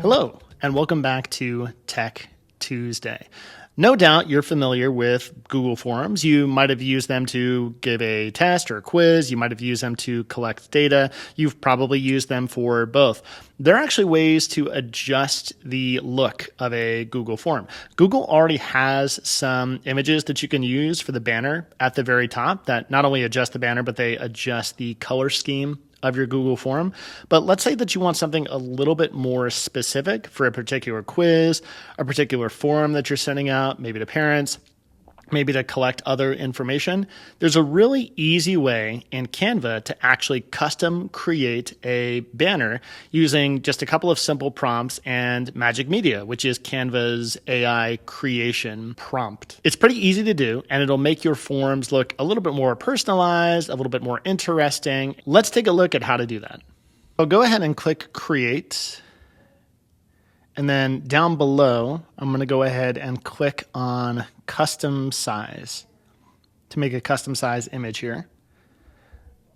Hello, and welcome back to Tech Tuesday. No doubt you're familiar with Google Forms. You might have used them to give a test or a quiz. You might have used them to collect data. You've probably used them for both. There are actually ways to adjust the look of a Google form. Google already has some images that you can use for the banner at the very top that not only adjust the banner, but they adjust the color scheme of your Google form. But let's say that you want something a little bit more specific for a particular quiz, a particular form that you're sending out, maybe to parents, maybe to collect other information. There's a really easy way in Canva to actually custom create a banner using just a couple of simple prompts and Magic Media, which is Canva's AI creation prompt. It's pretty easy to do, and it'll make your forms look a little bit more personalized, a little bit more interesting. Let's take a look at how to do that. So go ahead and click Create. And then down below, I'm going to go ahead and click on Custom Size to make a custom size image here.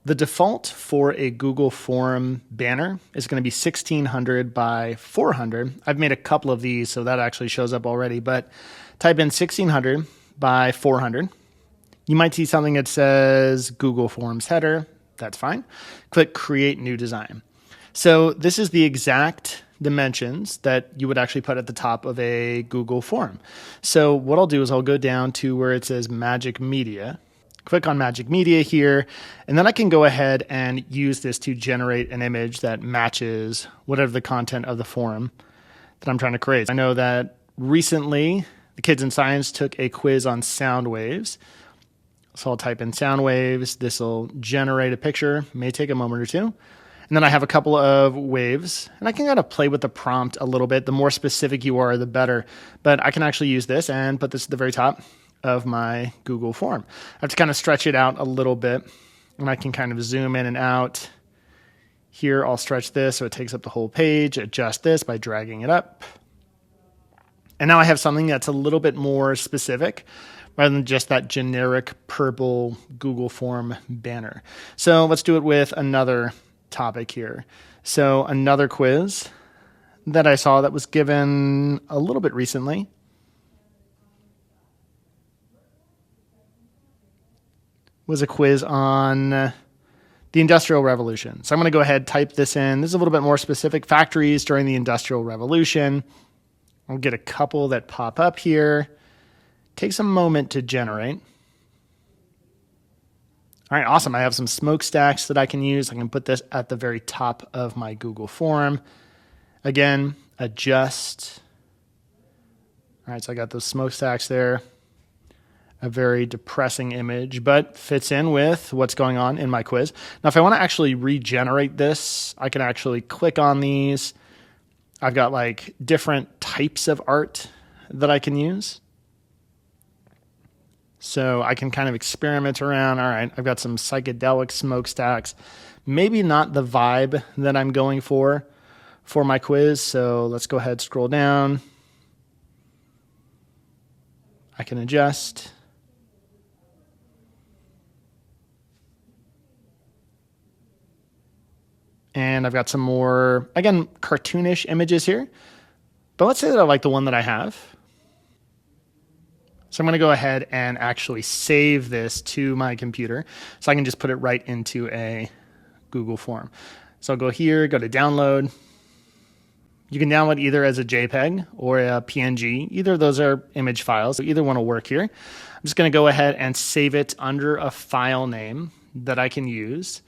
The default for a Google Form banner is going to be 1600 by 400. I've made a couple of these, so that actually shows up already, but type in 1600 by 400. You might see something that says Google Forms header. That's fine. Click Create New Design. So this is the exact dimensions that you would actually put at the top of a Google form. So what I'll do is I'll go down to where it says Magic Media, click on Magic Media here, and then I can go ahead and use this to generate an image that matches whatever the content of the form that I'm trying to create. I know that recently the kids in science took a quiz on sound waves. So I'll type in sound waves. This will generate a picture, may take a moment or two. And then I have a couple of waves, and I can kind of play with the prompt a little bit. The more specific you are, the better. But I can actually use this and put this at the very top of my Google form. I have to kind of stretch it out a little bit, and I can kind of zoom in and out. Here, I'll stretch this so it takes up the whole page, adjust this by dragging it up. And now I have something that's a little bit more specific rather than just that generic purple Google form banner. So let's do it with another topic here. So another quiz that I saw that was given a little bit recently was a quiz on the Industrial Revolution. So I'm going to go ahead, type this in. This is a little bit more specific. Factories during the Industrial Revolution. I'll get a couple that pop up here. Takes a moment to generate. All right, awesome. I have some smokestacks that I can use. I can put this at the very top of my Google form. Again, adjust. All right, so I got those smokestacks there. A very depressing image, but fits in with what's going on in my quiz. Now, if I want to actually regenerate this, I can actually click on these. I've got like different types of art that I can use. So I can kind of experiment around. All right, I've got some psychedelic smokestacks. Maybe not the vibe that I'm going for my quiz. So let's go ahead, scroll down. I can adjust. And I've got some more, again, cartoonish images here. But let's say that I like the one that I have. So I'm going to go ahead and actually save this to my computer so I can just put it right into a Google form. So I'll go here, go to download. You can download either as a JPEG or a PNG. Either of those are image files, so either one will work here. I'm just going to go ahead and save it under a file name that I can use.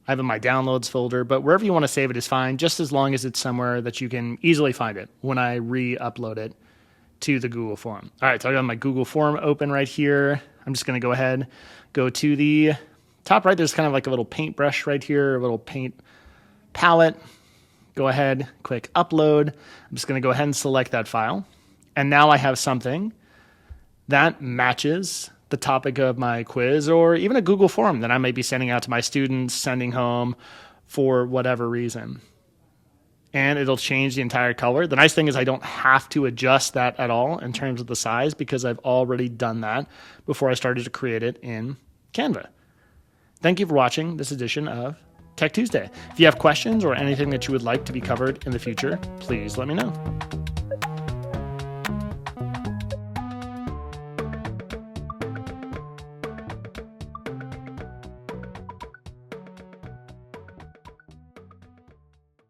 I have in my downloads folder, but wherever you want to save it is fine, just as long as it's somewhere that you can easily find it when I re-upload it to the Google form. All right, so I got my Google form open right here. I'm just going to go ahead, go to the top right. There's kind of like a little paintbrush right here, a little paint palette. Go ahead, click upload. I'm just going to go ahead and select that file. And now I have something that matches the topic of my quiz or even a Google form that I might be sending out to my students, sending home for whatever reason. And it'll change the entire color. The nice thing is I don't have to adjust that at all in terms of the size because I've already done that before I started to create it in Canva. Thank you for watching this edition of Tech Tuesday. If you have questions or anything that you would like to be covered in the future, please let me know.